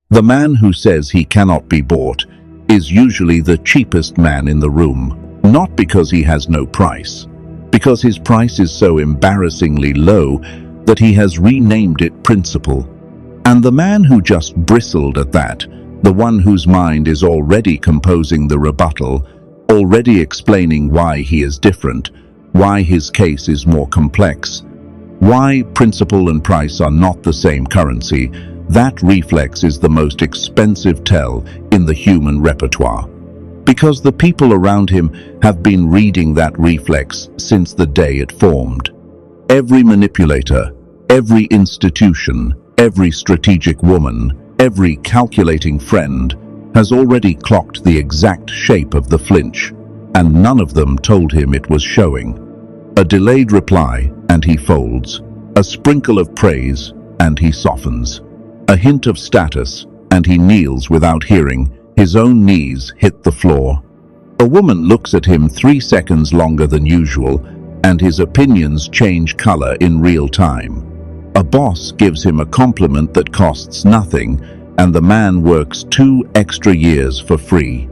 The man who says he cannot be bought is usually the cheapest man in the room, not because he has no price, because his price is so embarrassingly low that he has renamed it principle. And the man who just bristled at that, the one whose mind is already composing the rebuttal, already explaining why he is different, why his case is more complex, why principle and price are not the same currency, that reflex is the most expensive tell in the human repertoire. Because the people around him have been reading that reflex since the day it formed. Every manipulator, every institution, every strategic woman, every calculating friend has already clocked the exact shape of the flinch, and none of them told him it was showing. A delayed reply, and he folds. A sprinkle of praise, and he softens. A hint of status, and he kneels without hearing. His own knees hit the floor. A woman looks at him 3 seconds longer than usual, and his opinions change color in real time. A boss gives him a compliment that costs nothing, and the man works 2 extra years for free.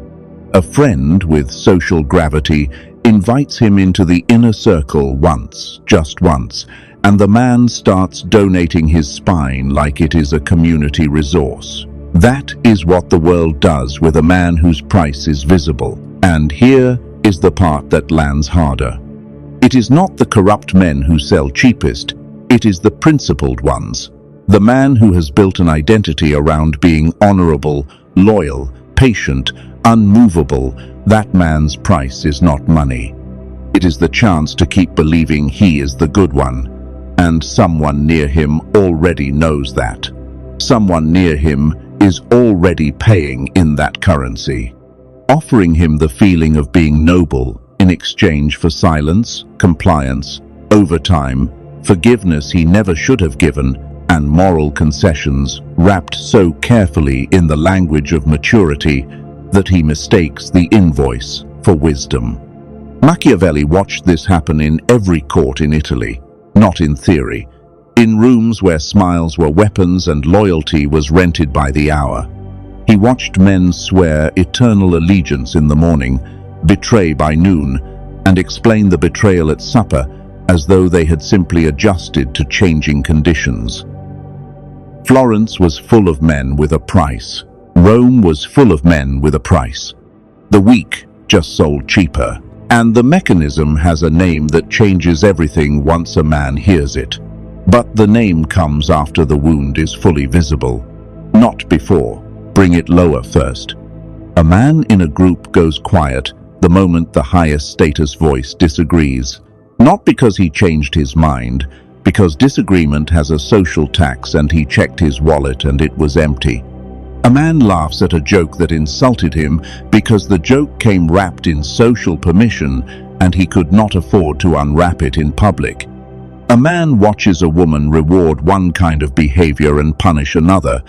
A friend with social gravity invites him into the inner circle once, just once, and the man starts donating his spine like it is a community resource. That is what the world does with a man whose price is visible. And here is the part that lands harder. It is not the corrupt men who sell cheapest, it is the principled ones. The man who has built an identity around being honorable, loyal, patient, unmovable, that man's price is not money. It is the chance to keep believing he is the good one. And someone near him already knows that. Someone near him is already paying in that currency, offering him the feeling of being noble in exchange for silence, compliance, overtime, forgiveness he never should have given, and moral concessions wrapped so carefully in the language of maturity that he mistakes the invoice for wisdom. Machiavelli watched this happen in every court in Italy, not in theory, in rooms where smiles were weapons and loyalty was rented by the hour. He watched men swear eternal allegiance in the morning, betray by noon, and explain the betrayal at supper as though they had simply adjusted to changing conditions. Florence was full of men with a price. Rome was full of men with a price. The weak just sold cheaper. And the mechanism has a name that changes everything once a man hears it. But the name comes after the wound is fully visible, not before. Bring it lower first. A man in a group goes quiet the moment the highest status voice disagrees, not because he changed his mind, because disagreement has a social tax and he checked his wallet and it was empty. A man laughs at a joke that insulted him because the joke came wrapped in social permission and he could not afford to unwrap it in public. A man watches a woman reward one kind of behavior and punish another,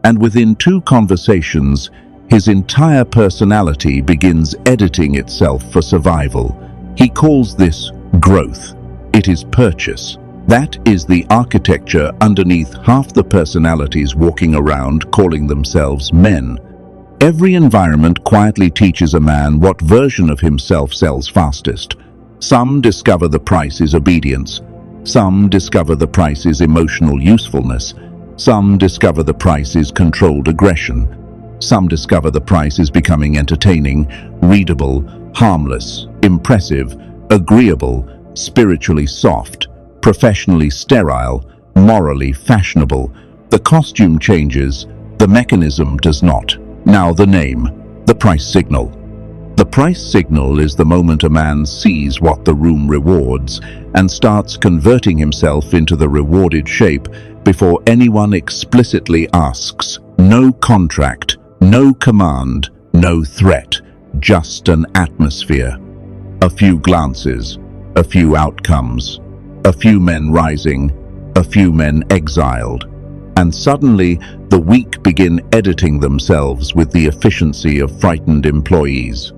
and within 2 conversations, his entire personality begins editing itself for survival. He calls this growth. It is purchase. That is the architecture underneath half the personalities walking around calling themselves men. Every environment quietly teaches a man what version of himself sells fastest. Some discover the price is obedience. Some discover the price is emotional usefulness. Some discover the price is controlled aggression. Some discover the price is becoming entertaining, readable, harmless, impressive, agreeable, spiritually soft, professionally sterile, morally fashionable. The costume changes, the mechanism does not. Now the name, the price signal. The price signal is the moment a man sees what the room rewards and starts converting himself into the rewarded shape before anyone explicitly asks. No contract, no command, no threat, just an atmosphere. A few glances, a few outcomes, a few men rising, a few men exiled, and suddenly the weak begin editing themselves with the efficiency of frightened employees.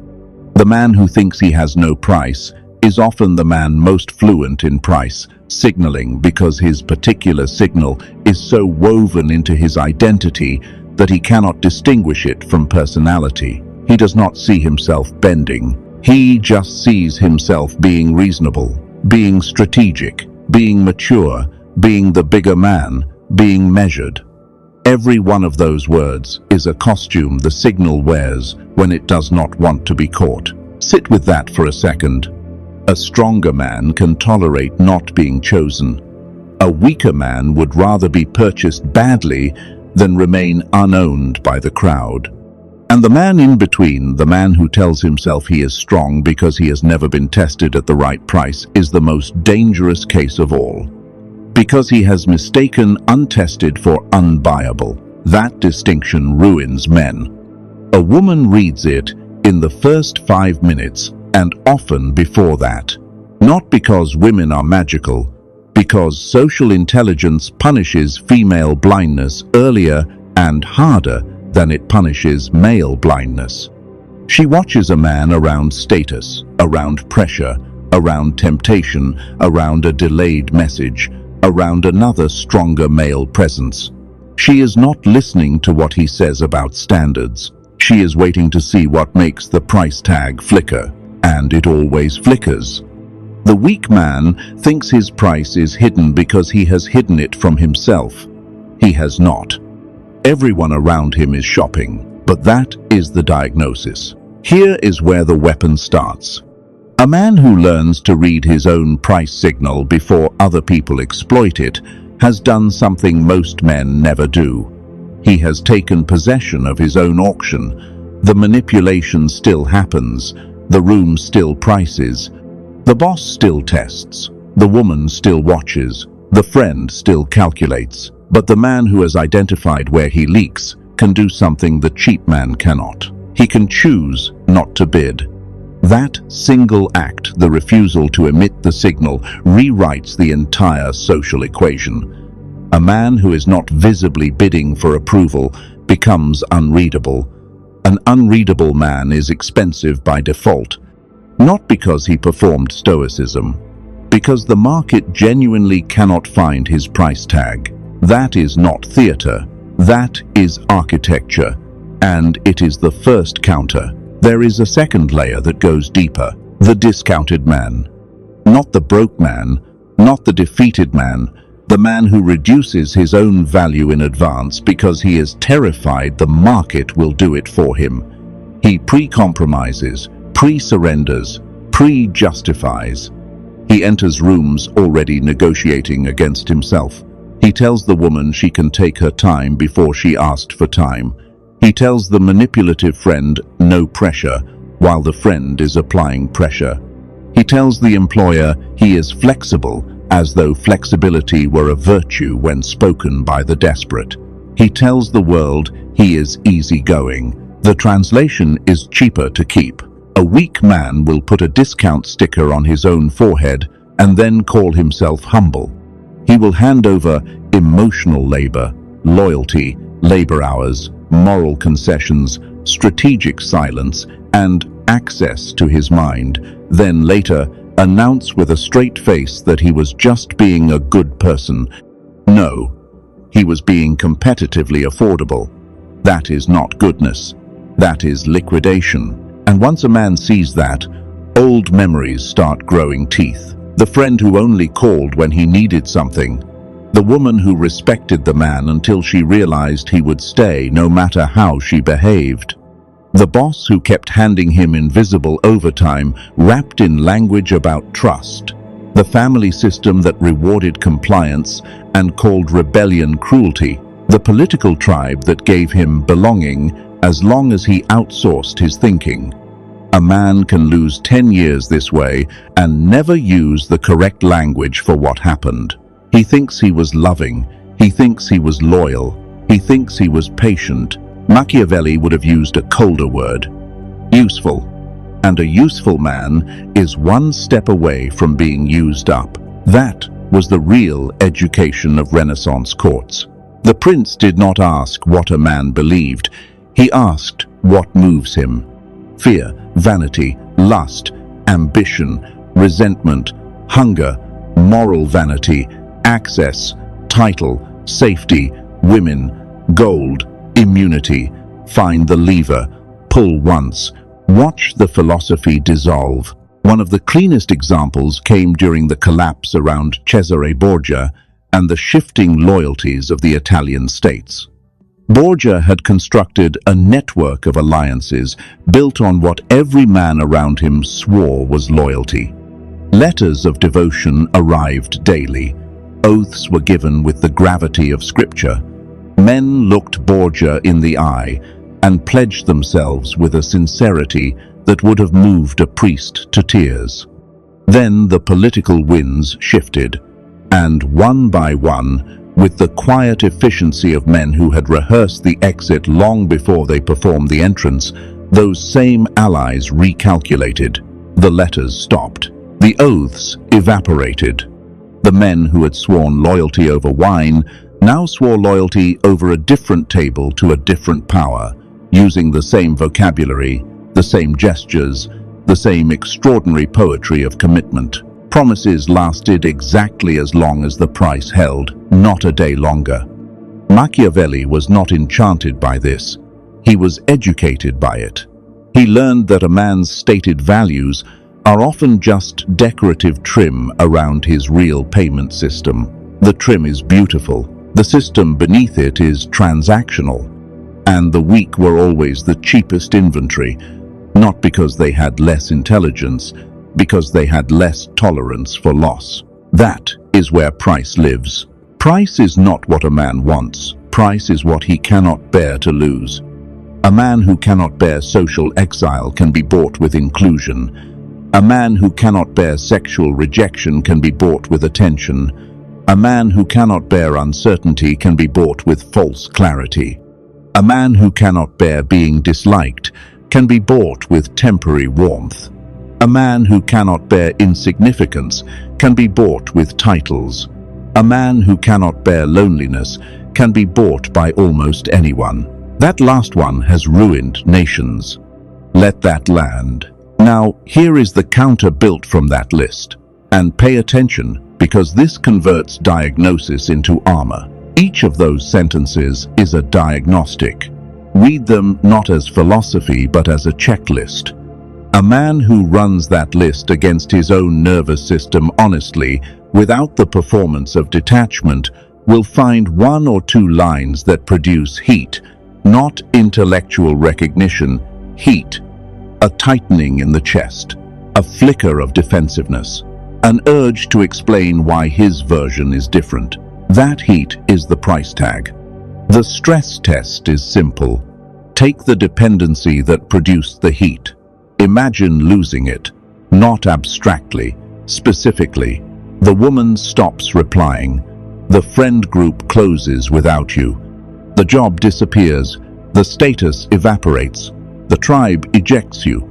The man who thinks he has no price is often the man most fluent in price signaling because his particular signal is so woven into his identity that he cannot distinguish it from personality. He does not see himself bending. He just sees himself being reasonable, being strategic, being mature, being the bigger man, being measured. Every one of those words is a costume the signal wears when it does not want to be caught. Sit with that for a second. A stronger man can tolerate not being chosen. A weaker man would rather be purchased badly than remain unowned by the crowd. And the man in between, the man who tells himself he is strong because he has never been tested at the right price, is the most dangerous case of all. Because he has mistaken untested for unbuyable. That distinction ruins men. A woman reads it in the first 5 minutes, and often before that. Not because women are magical, because social intelligence punishes female blindness earlier and harder than it punishes male blindness. She watches a man around status, around pressure, around temptation, around a delayed message, around another stronger male presence. She is not listening to what he says about standards. She is waiting to see what makes the price tag flicker, and it always flickers. The weak man thinks his price is hidden because he has hidden it from himself. He has not. Everyone around him is shopping, but that is the diagnosis. Here is where the weapon starts. A man who learns to read his own price signal before other people exploit it has done something most men never do. He has taken possession of his own auction. The manipulation still happens. The room still prices. The boss still tests. The woman still watches. The friend still calculates. But the man who has identified where he leaks can do something the cheap man cannot. He can choose not to bid. That single act, the refusal to emit the signal, rewrites the entire social equation. A man who is not visibly bidding for approval becomes unreadable. An unreadable man is expensive by default, not because he performed Stoicism, because the market genuinely cannot find his price tag. That is not theater, that is architecture, and it is the first counter. There is a second layer that goes deeper, the discounted man. Not the broke man, not the defeated man, the man who reduces his own value in advance because he is terrified the market will do it for him. He pre-compromises, pre-surrenders, pre-justifies. He enters rooms already negotiating against himself. He tells the woman she can take her time before she asked for time. He tells the manipulative friend no pressure while the friend is applying pressure. He tells the employer he is flexible as though flexibility were a virtue when spoken by the desperate. He tells the world he is easygoing. The translation is cheaper to keep. A weak man will put a discount sticker on his own forehead and then call himself humble. He will hand over emotional labor, loyalty, labor hours, moral concessions, strategic silence, and access to his mind, then later announce with a straight face that he was just being a good person. No, he was being competitively affordable. That is not goodness. That is liquidation. And once a man sees that, old memories start growing teeth. The friend who only called when he needed something. The woman who respected the man until she realized he would stay no matter how she behaved. The boss who kept handing him invisible overtime wrapped in language about trust. The family system that rewarded compliance and called rebellion cruelty. The political tribe that gave him belonging as long as he outsourced his thinking. A man can lose 10 years this way and never use the correct language for what happened. He thinks he was loving. He thinks he was loyal. He thinks he was patient. Machiavelli would have used a colder word. Useful. And a useful man is one step away from being used up. That was the real education of Renaissance courts. The prince did not ask what a man believed. He asked what moves him. Fear, vanity, lust, ambition, resentment, hunger, moral vanity, access, title, safety, women, gold, Immunity. Find the lever, pull once, watch the philosophy dissolve. One of the cleanest examples came during the collapse around Cesare Borgia and the shifting loyalties of the Italian states. Borgia had constructed a network of alliances built on what every man around him swore was loyalty. Letters of devotion arrived daily. Oaths were given with the gravity of scripture. Men looked Borgia in the eye and pledged themselves with a sincerity that would have moved a priest to tears. Then the political winds shifted, and one by one, with the quiet efficiency of men who had rehearsed the exit long before they performed the entrance, those same allies recalculated. The letters stopped. The oaths evaporated. The men who had sworn loyalty over wine now swore loyalty over a different table to a different power, using the same vocabulary, the same gestures, the same extraordinary poetry of commitment. Promises lasted exactly as long as the price held, not a day longer. Machiavelli was not enchanted by this. He was educated by it. He learned that a man's stated values are often just decorative trim around his real payment system. The trim is beautiful. The system beneath it is transactional. And the weak were always the cheapest inventory, not because they had less intelligence, because they had less tolerance for loss. That is where price lives. Price is not what a man wants. Price is what he cannot bear to lose. A man who cannot bear social exile can be bought with inclusion. A man who cannot bear sexual rejection can be bought with attention. A man who cannot bear uncertainty can be bought with false clarity. A man who cannot bear being disliked can be bought with temporary warmth. A man who cannot bear insignificance can be bought with titles. A man who cannot bear loneliness can be bought by almost anyone. That last one has ruined nations. Let that land. Now, here is the counter built from that list. And pay attention, because this converts diagnosis into armor. Each of those sentences is a diagnostic. Read them not as philosophy, but as a checklist. A man who runs that list against his own nervous system honestly, without the performance of detachment, will find one or two lines that produce heat, not intellectual recognition, heat. A tightening in the chest, a flicker of defensiveness, an urge to explain why his version is different. That heat is the price tag. The stress test is simple. Take the dependency that produced the heat. Imagine losing it, not abstractly, specifically. The woman stops replying. The friend group closes without you. The job disappears. The status evaporates. The tribe ejects you.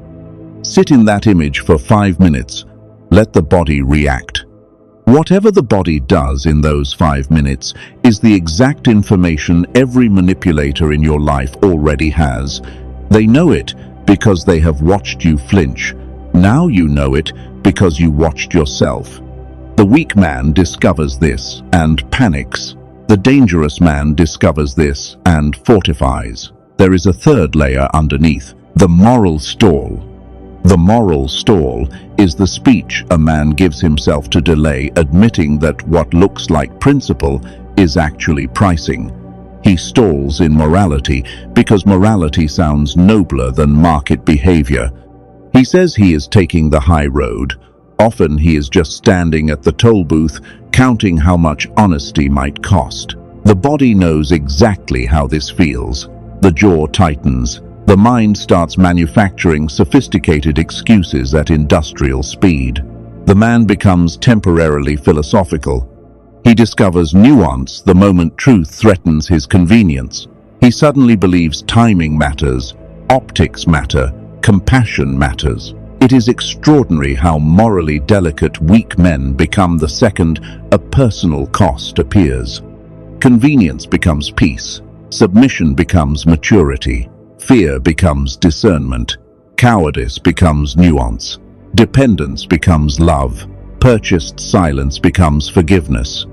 Sit in that image for 5 minutes. Let the body react. Whatever the body does in those 5 minutes is the exact information every manipulator in your life already has. They know it because they have watched you flinch. Now you know it because you watched yourself. The weak man discovers this and panics. The dangerous man discovers this and fortifies. There is a third layer underneath, the moral stall. The moral stall is the speech a man gives himself to delay admitting that what looks like principle is actually pricing. He stalls in morality because morality sounds nobler than market behavior. He says he is taking the high road. Often he is just standing at the toll booth, counting how much honesty might cost. The body knows exactly how this feels. The jaw tightens. The mind starts manufacturing sophisticated excuses at industrial speed. The man becomes temporarily philosophical. He discovers nuance the moment truth threatens his convenience. He suddenly believes timing matters, optics matter, compassion matters. It is extraordinary how morally delicate weak men become the second a personal cost appears. Convenience becomes peace. Submission becomes maturity. Fear becomes discernment. Cowardice becomes nuance. Dependence becomes love. Purchased silence becomes forgiveness.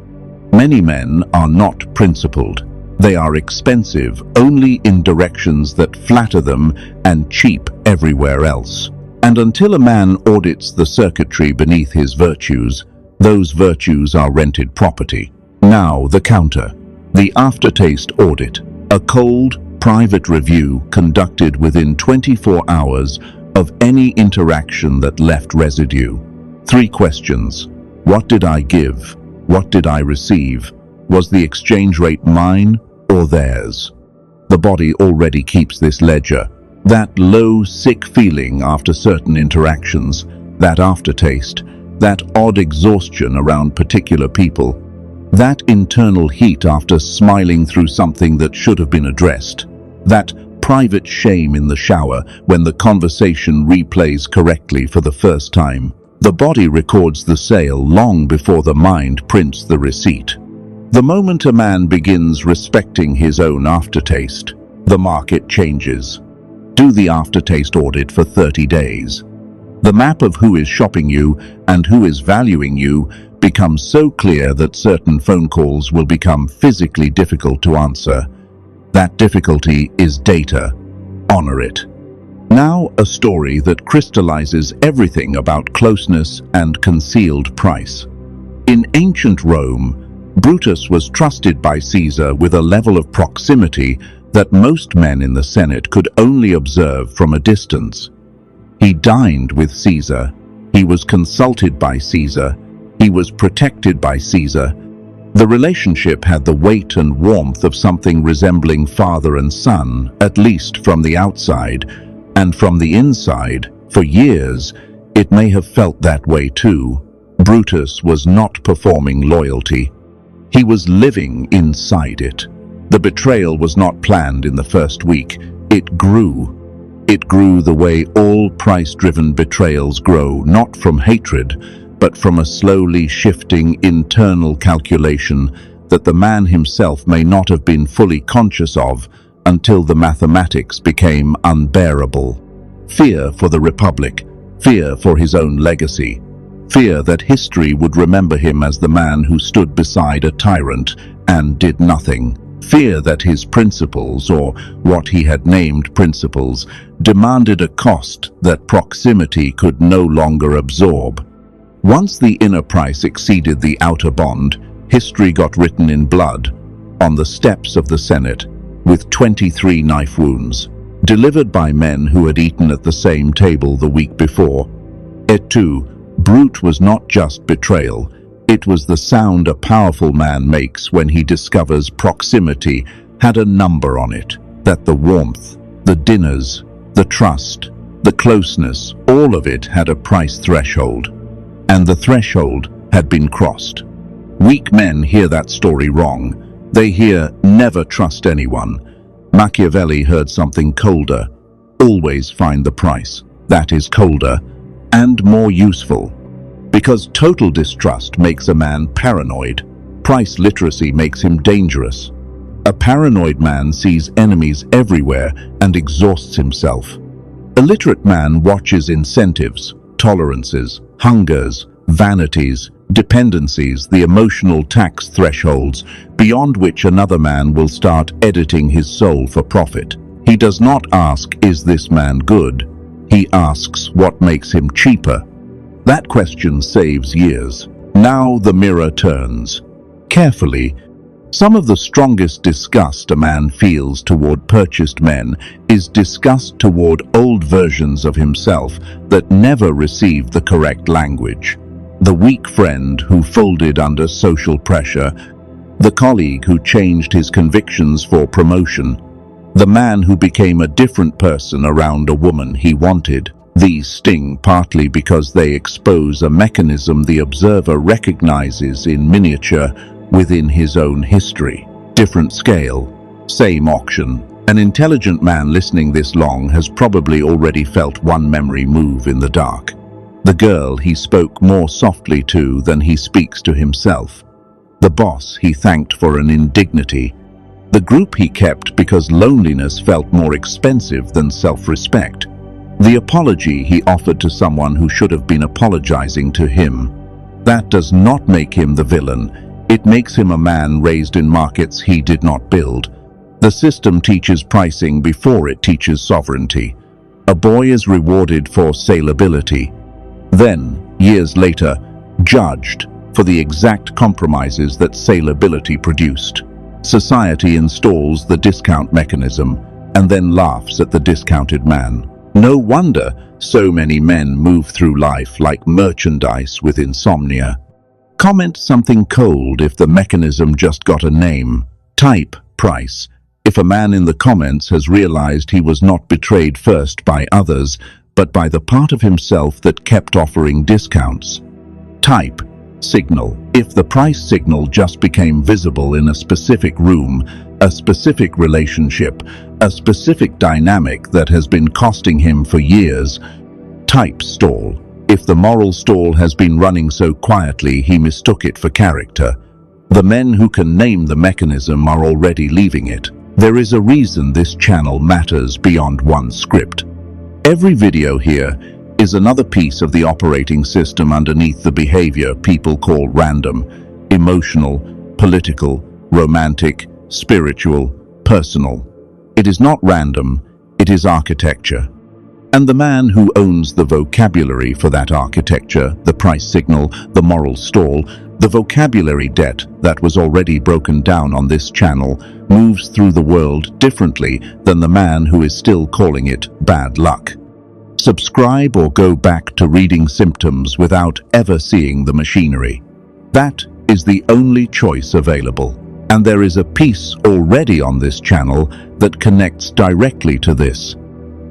Many men are not principled. They are expensive only in directions that flatter them and cheap everywhere else. And until a man audits the circuitry beneath his virtues, those virtues are rented property. Now the counter. The aftertaste audit. A cold, private review conducted within 24 hours of any interaction that left residue. 3 questions. What did I give? What did I receive? Was the exchange rate mine or theirs? The body already keeps this ledger. That low, sick feeling after certain interactions, that aftertaste, that odd exhaustion around particular people, that internal heat after smiling through something that should have been addressed, that private shame in the shower when the conversation replays correctly for the first time. The body records the sale long before the mind prints the receipt. The moment a man begins respecting his own aftertaste, the market changes. Do the aftertaste audit for 30 days. The map of who is shopping you and who is valuing you becomes so clear that certain phone calls will become physically difficult to answer. That difficulty is data. Honor it. Now a story that crystallizes everything about closeness and concealed price. In ancient Rome, Brutus was trusted by Caesar with a level of proximity that most men in the Senate could only observe from a distance. He dined with Caesar. He was consulted by Caesar. He was protected by Caesar. The relationship had the weight and warmth of something resembling father and son, at least from the outside, and from the inside, for years, it may have felt that way too. Brutus was not performing loyalty. He was living inside it. The betrayal was not planned in the first week. It grew. It grew the way all price-driven betrayals grow, not from hatred, but from a slowly shifting internal calculation that the man himself may not have been fully conscious of until the mathematics became unbearable. Fear for the Republic, fear for his own legacy, fear that history would remember him as the man who stood beside a tyrant and did nothing. Fear that his principles, or what he had named principles, demanded a cost that proximity could no longer absorb. Once the inner price exceeded the outer bond, history got written in blood, on the steps of the Senate, with 23 knife wounds, delivered by men who had eaten at the same table the week before. Et tu, brute was not just betrayal. It was the sound a powerful man makes when he discovers proximity had a number on it, that the warmth, the dinners, the trust, the closeness, all of it had a price threshold. And the threshold had been crossed. Weak men hear that story wrong. They hear, never trust anyone. Machiavelli heard something colder. Always find the price. That is colder and more useful. Because total distrust makes a man paranoid. Price literacy makes him dangerous. A paranoid man sees enemies everywhere and exhausts himself. A literate man watches incentives, tolerances, hungers, vanities, dependencies, the emotional tax thresholds beyond which another man will start editing his soul for profit. He does not ask, is this man good? He asks, what makes him cheaper? That question saves years. Now the mirror turns. Carefully, some of the strongest disgust a man feels toward purchased men is disgust toward old versions of himself that never received the correct language. The weak friend who folded under social pressure, the colleague who changed his convictions for promotion, the man who became a different person around a woman he wanted. These sting partly because they expose a mechanism the observer recognizes in miniature within his own history. Different scale, same auction. An intelligent man listening this long has probably already felt one memory move in the dark. The girl he spoke more softly to than he speaks to himself. The boss he thanked for an indignity. The group he kept because loneliness felt more expensive than self-respect. The apology he offered to someone who should have been apologizing to him. That does not make him the villain. It makes him a man raised in markets he did not build. The system teaches pricing before it teaches sovereignty. A boy is rewarded for salability, then, years later, judged for the exact compromises that salability produced. Society installs the discount mechanism and then laughs at the discounted man. No wonder so many men move through life like merchandise with insomnia. Comment something cold if the mechanism just got a name. Type price if a man in the comments has realized he was not betrayed first by others, but by the part of himself that kept offering discounts. Type signal if the price signal just became visible in a specific room, a specific relationship, a specific dynamic that has been costing him for years. Type stall if the moral stall has been running so quietly he mistook it for character. The men who can name the mechanism are already leaving it. There is a reason this channel matters beyond one script. Every video here is another piece of the operating system underneath the behavior people call random, emotional, political, romantic, spiritual, personal. It is not random, it is architecture. And the man who owns the vocabulary for that architecture, the price signal, the moral stall, the vocabulary debt that was already broken down on this channel, moves through the world differently than the man who is still calling it bad luck. Subscribe or go back to reading symptoms without ever seeing the machinery. That is the only choice available. And there is a piece already on this channel that connects directly to this.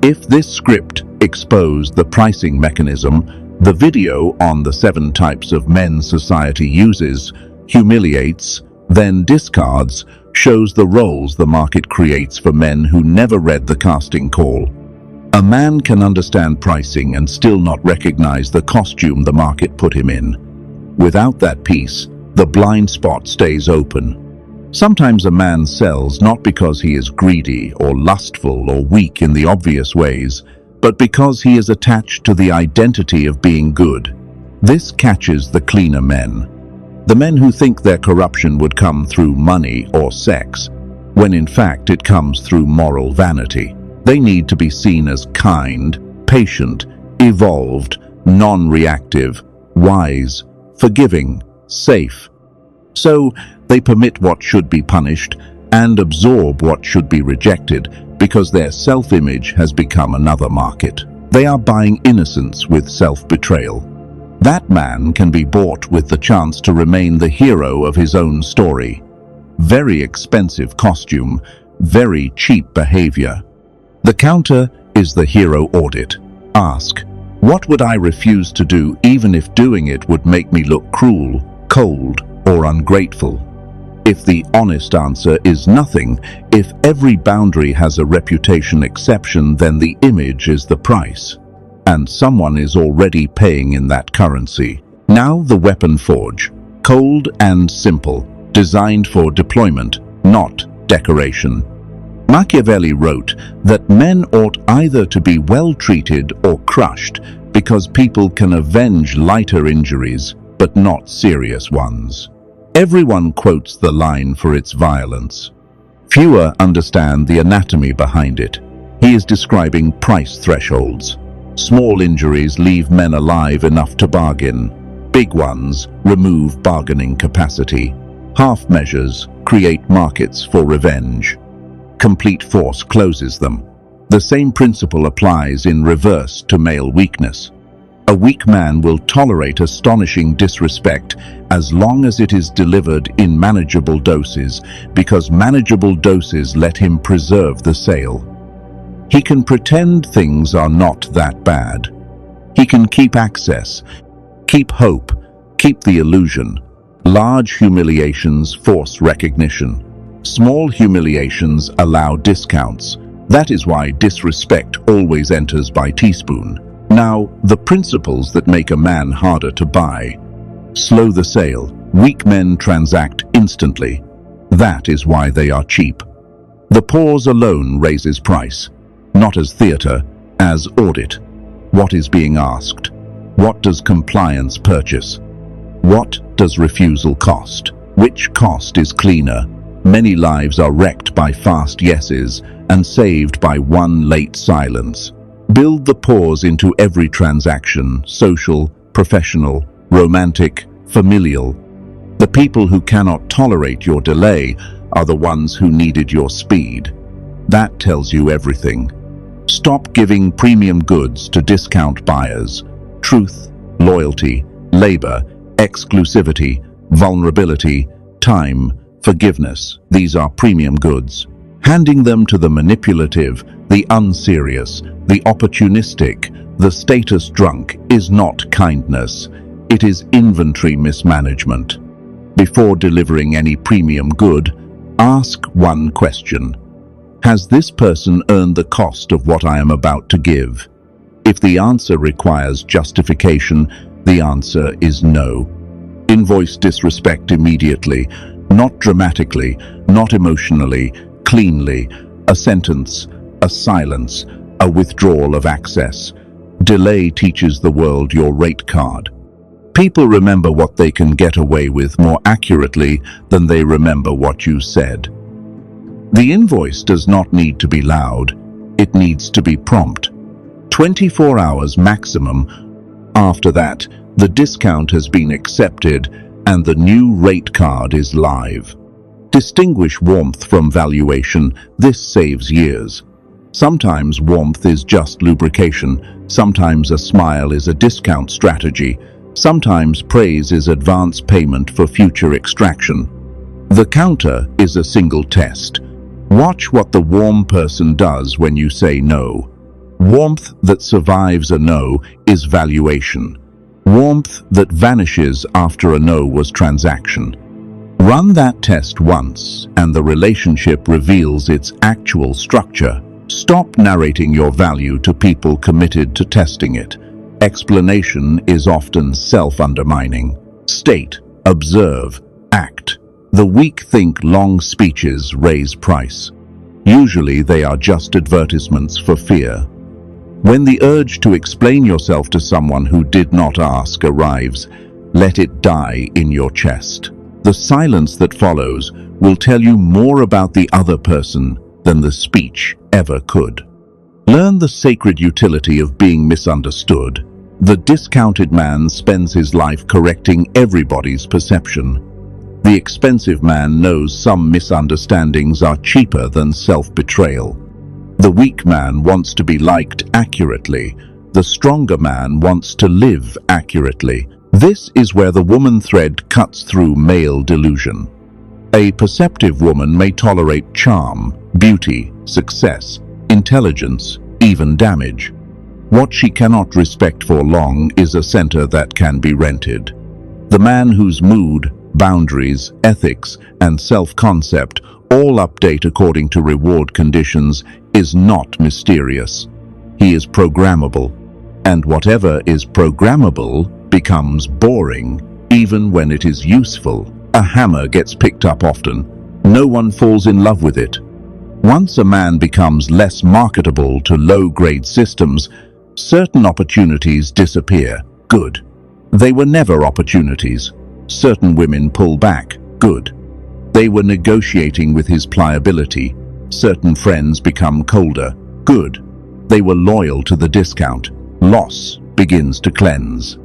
If this script exposed the pricing mechanism, the video on the 7 types of men society uses, humiliates, then discards, shows the roles the market creates for men who never read the casting call. A man can understand pricing and still not recognize the costume the market put him in. Without that piece, the blind spot stays open. Sometimes a man sells not because he is greedy or lustful or weak in the obvious ways, but because he is attached to the identity of being good. This catches the cleaner men. The men who think their corruption would come through money or sex, when in fact it comes through moral vanity. They need to be seen as kind, patient, evolved, non-reactive, wise, forgiving, safe. So they permit what should be punished and absorb what should be rejected because their self-image has become another market. They are buying innocence with self-betrayal. That man can be bought with the chance to remain the hero of his own story. Very expensive costume, very cheap behavior. The counter is the hero audit. Ask, what would I refuse to do even if doing it would make me look cruel, cold, or ungrateful? If the honest answer is nothing, if every boundary has a reputation exception, then the image is the price. And someone is already paying in that currency. Now the weapon forge. Cold and simple. Designed for deployment, not decoration. Machiavelli wrote that men ought either to be well treated or crushed because people can avenge lighter injuries, but not serious ones. Everyone quotes the line for its violence. Fewer understand the anatomy behind it. He is describing price thresholds. Small injuries leave men alive enough to bargain. Big ones remove bargaining capacity. Half measures create markets for revenge. Complete force closes them. The same principle applies in reverse to male weakness. A weak man will tolerate astonishing disrespect as long as it is delivered in manageable doses, because manageable doses let him preserve the sale. He can pretend things are not that bad. He can keep access, keep hope, keep the illusion. Large humiliations force recognition. Small humiliations allow discounts. That is why disrespect always enters by teaspoon. Now, the principles that make a man harder to buy. Slow the sale. Weak men transact instantly. That is why they are cheap. The pause alone raises price. Not as theater, as audit. What is being asked? What does compliance purchase? What does refusal cost? Which cost is cleaner? Many lives are wrecked by fast yeses and saved by one late silence. Build the pause into every transaction, social, professional, romantic, familial. The people who cannot tolerate your delay are the ones who needed your speed. That tells you everything. Stop giving premium goods to discount buyers. Truth, loyalty, labor, exclusivity, vulnerability, time, forgiveness. These are premium goods. Handing them to the manipulative, the unserious, the opportunistic, the status drunk is not kindness. It is inventory mismanagement. Before delivering any premium good, ask one question. Has this person earned the cost of what I am about to give? If the answer requires justification, the answer is no. Invoice disrespect immediately, not dramatically, not emotionally, cleanly. A sentence, a silence, a withdrawal of access. Delay teaches the world your rate card. People remember what they can get away with more accurately than they remember what you said. The invoice does not need to be loud. It needs to be prompt. 24 hours maximum. After that, the discount has been accepted and the new rate card is live. Distinguish warmth from valuation. This saves years. Sometimes warmth is just lubrication. Sometimes a smile is a discount strategy. Sometimes praise is advance payment for future extraction. The counter is a single test. Watch what the warm person does when you say no. Warmth that survives a no is valuation. Warmth that vanishes after a no was transaction. Run that test once, and the relationship reveals its actual structure. Stop narrating your value to people committed to testing it. Explanation is often self-undermining. State, observe, act. The weak think long speeches raise price. Usually they are just advertisements for fear. When the urge to explain yourself to someone who did not ask arrives, let it die in your chest. The silence that follows will tell you more about the other person than the speech ever could. Learn the sacred utility of being misunderstood. The discounted man spends his life correcting everybody's perception. The expensive man knows some misunderstandings are cheaper than self-betrayal. The weak man wants to be liked accurately. The stronger man wants to live accurately. This is where the woman thread cuts through male delusion. A perceptive woman may tolerate charm, beauty, success, intelligence, even damage. What she cannot respect for long is a center that can be rented. The man whose mood, boundaries, ethics, and self-concept all update according to reward conditions is not mysterious. He is programmable, and whatever is programmable becomes boring, even when it is useful. A hammer gets picked up often. No one falls in love with it. Once a man becomes less marketable to low-grade systems, certain opportunities disappear. Good. They were never opportunities. Certain women pull back. Good. They were negotiating with his pliability. Certain friends become colder. Good. They were loyal to the discount. Loss begins to cleanse.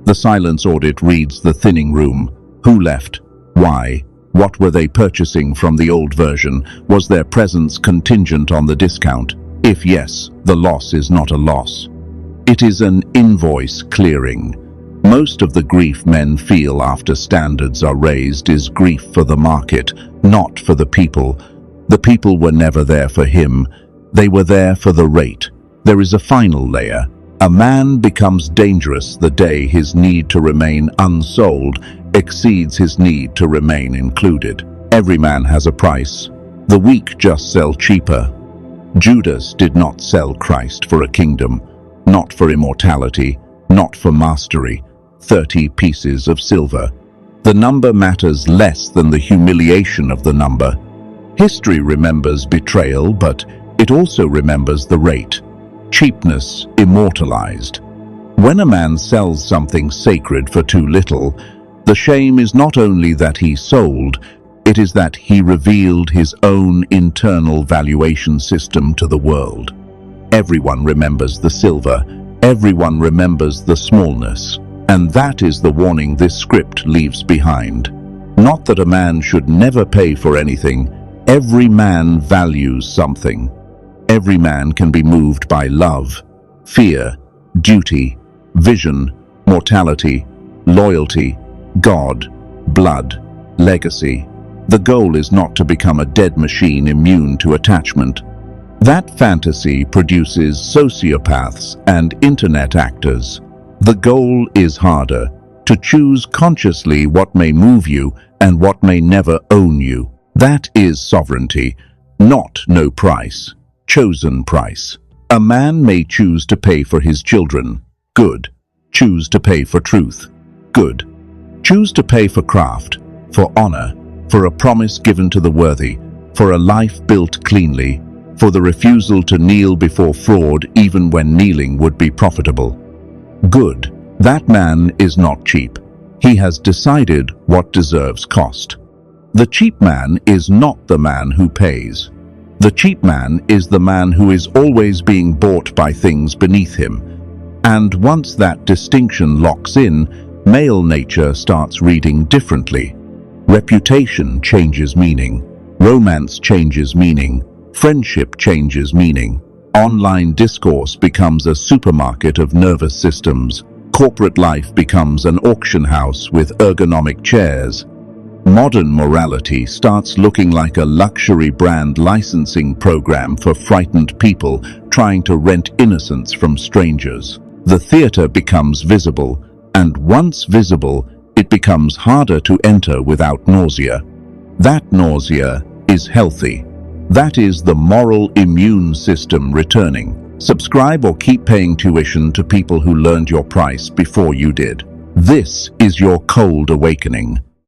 The silence audit reads the thinning room. Who left? Why? What were they purchasing from the old version? Was their presence contingent on the discount? If yes, the loss is not a loss. It is an invoice clearing. Most of the grief men feel after standards are raised is grief for the market, not for the people. The people were never there for him. They were there for the rate. There is a final layer. A man becomes dangerous the day his need to remain unsold exceeds his need to remain included. Every man has a price. The weak just sell cheaper. Judas did not sell Christ for a kingdom, not for immortality, not for mastery. 30 pieces of silver. The number matters less than the humiliation of the number. History remembers betrayal, but it also remembers the rate. Cheapness immortalized. When a man sells something sacred for too little, The shame is not only that he sold, it is that he revealed his own internal valuation system to the world. Everyone remembers the silver, everyone remembers the smallness, and that is the warning this script leaves behind. Not that a man should never pay for anything. Every man values something. Every man can be moved by love, fear, duty, vision, mortality, loyalty, God, blood, legacy. The goal is not to become a dead machine immune to attachment. That fantasy produces sociopaths and internet actors. The goal is harder, to choose consciously what may move you and what may never own you. That is sovereignty, not no price, chosen price. A man may choose to pay for his children, good. Choose to pay for truth, good. Choose to pay for craft, for honor, for a promise given to the worthy, for a life built cleanly, for the refusal to kneel before fraud even when kneeling would be profitable. Good. That man is not cheap. He has decided what deserves cost. The cheap man is not the man who pays. The cheap man is the man who is always being bought by things beneath him. And once that distinction locks in, male nature starts reading differently. Reputation changes meaning. Romance changes meaning. Friendship changes meaning. Online discourse becomes a supermarket of nervous systems. Corporate life becomes an auction house with ergonomic chairs. Modern morality starts looking like a luxury brand licensing program for frightened people trying to rent innocence from strangers. The theater becomes visible, and once visible, it becomes harder to enter without nausea. That nausea is healthy. That is the moral immune system returning. Subscribe or keep paying tuition to people who learned your price before you did. This is your cold awakening.